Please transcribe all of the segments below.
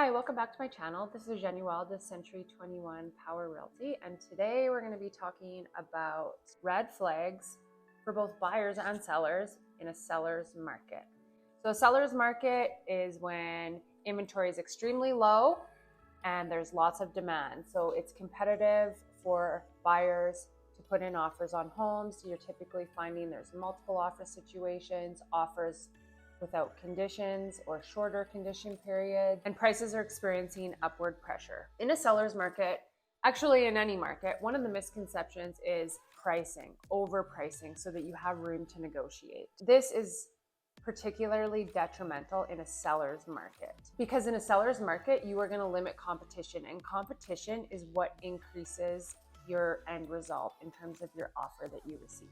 Hi, welcome back to my channel. This is Jeniah Wilde with Century 21 Power Realty, and today we're going to be talking about red flags for both buyers and sellers in a seller's market. So a seller's market is when inventory is extremely low and there's lots of demand. So it's competitive for buyers to put in offers on homes. So you're typically finding there's multiple offer situations, offers without conditions or shorter condition periods, and prices are experiencing upward pressure. In a seller's market, actually in any market, one of the misconceptions is pricing, overpricing, so that you have room to negotiate. This is particularly detrimental in a seller's market, because in a seller's market, you are going to limit competition, and competition is what increases your end result in terms of your offer that you receive.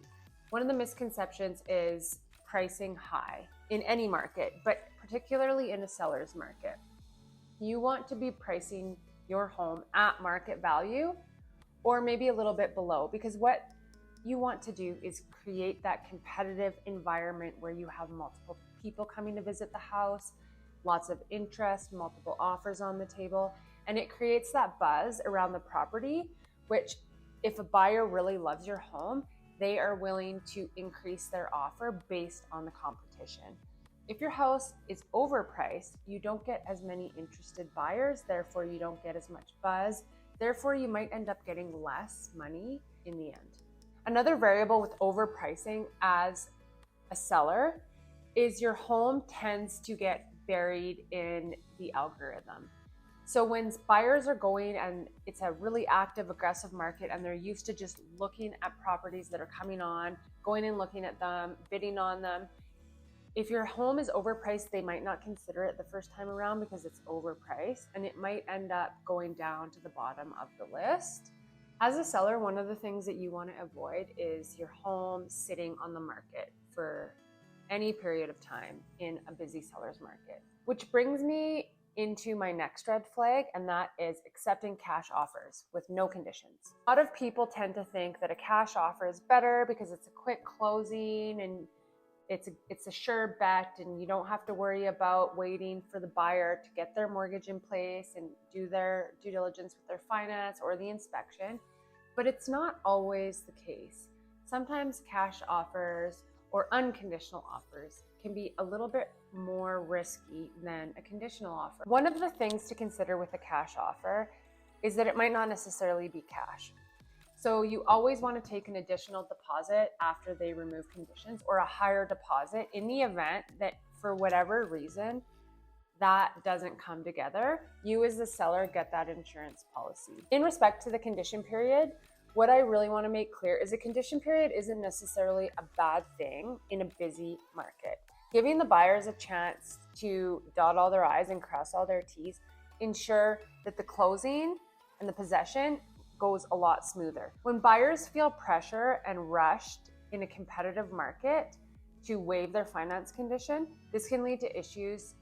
One of the misconceptions is pricing high in any market, but particularly in a seller's market. You want to be pricing your home at market value or maybe a little bit below, because what you want to do is create that competitive environment where you have multiple people coming to visit the house, lots of interest, multiple offers on the table, and it creates that buzz around the property, which if a buyer really loves your home, they are willing to increase their offer based on the competition. If your house is overpriced, you don't get as many interested buyers, therefore you don't get as much buzz, therefore you might end up getting less money in the end. Another variable with overpricing as a seller is your home tends to get buried in the algorithm. So when buyers are going and it's a really active, aggressive market and they're used to just looking at properties that are coming on, going and looking at them, bidding on them, if your home is overpriced, they might not consider it the first time around because it's overpriced, and it might end up going down to the bottom of the list. As a seller, one of the things that you want to avoid is your home sitting on the market for any period of time in a busy seller's market, which brings me into my next red flag, and that is accepting cash offers with no conditions. A lot of people tend to think that a cash offer is better because it's a quick closing and it's a sure bet, and you don't have to worry about waiting for the buyer to get their mortgage in place and do their due diligence with their finance or the inspection. But it's not always the case. Sometimes cash offers or unconditional offers can be a little bit more risky than a conditional offer. One of the things to consider with a cash offer is that it might not necessarily be cash. So you always want to take an additional deposit after they remove conditions, or a higher deposit in the event that for whatever reason that doesn't come together. You as the seller get that insurance policy. In respect to the condition period, what I really want to make clear is a condition period isn't necessarily a bad thing in a busy market. Giving the buyers a chance to dot all their I's and cross all their T's ensure that the closing and the possession goes a lot smoother. When buyers feel pressure and rushed in a competitive market to waive their finance condition, this can lead to issues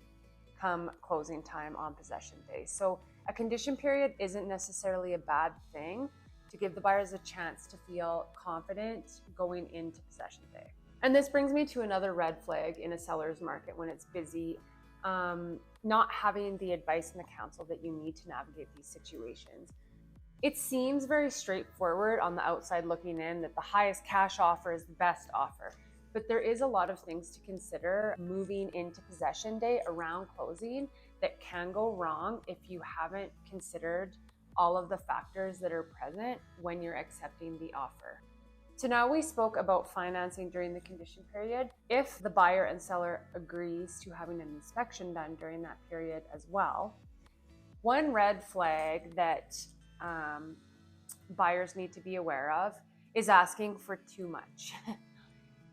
come closing time on possession day. So a condition period isn't necessarily a bad thing to give the buyers a chance to feel confident going into possession day. And this brings me to another red flag in a seller's market when it's busy, not having the advice and the counsel that you need to navigate these situations. It seems very straightforward on the outside looking in that the highest cash offer is the best offer, but there is a lot of things to consider moving into possession day around closing that can go wrong if you haven't considered all of the factors that are present when you're accepting the offer. So now we spoke about financing during the condition period. If the buyer and seller agrees to having an inspection done during that period as well, one red flag that buyers need to be aware of is asking for too much.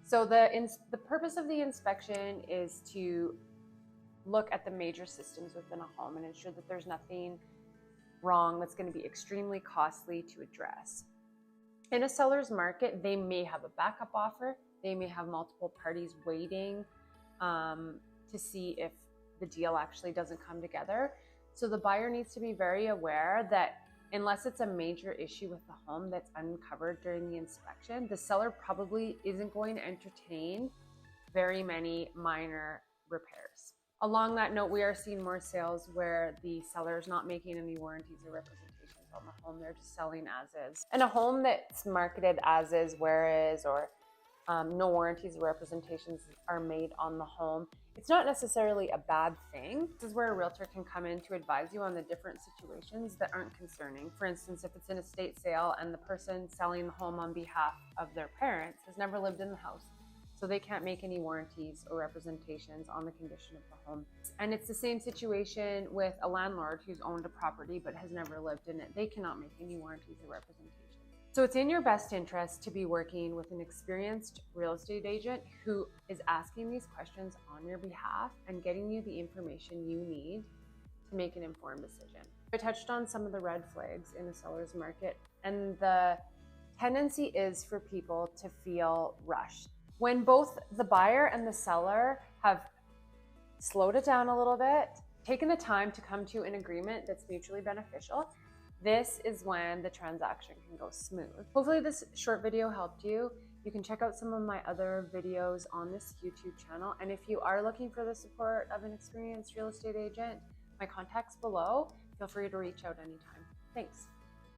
So the purpose of the inspection is to look at the major systems within a home and ensure that there's nothing wrong that's going to be extremely costly to address. In a seller's market, they may have a backup offer. They may have multiple parties waiting to see if the deal actually doesn't come together. So the buyer needs to be very aware that unless it's a major issue with the home that's uncovered during the inspection, the seller probably isn't going to entertain very many minor repairs. Along that note, we are seeing more sales where the seller is not making any warranties or representations on the home. They're just selling as is. And a home that's marketed as is, where is, or no warranties or representations are made on the home, it's not necessarily a bad thing. This is where a realtor can come in to advise you on the different situations that aren't concerning. For instance, if it's an estate sale and the person selling the home on behalf of their parents has never lived in the house, so they can't make any warranties or representations on the condition of the home. And it's the same situation with a landlord who's owned a property but has never lived in it. They cannot make any warranties or representations. So it's in your best interest to be working with an experienced real estate agent who is asking these questions on your behalf and getting you the information you need to make an informed decision. I touched on some of the red flags in a seller's market, and the tendency is for people to feel rushed. When both the buyer and the seller have slowed it down a little bit, taken the time to come to an agreement that's mutually beneficial, this is when the transaction can go smooth. Hopefully this short video helped you. You can check out some of my other videos on this YouTube channel. And if you are looking for the support of an experienced real estate agent, my contact's below. Feel free to reach out anytime. Thanks.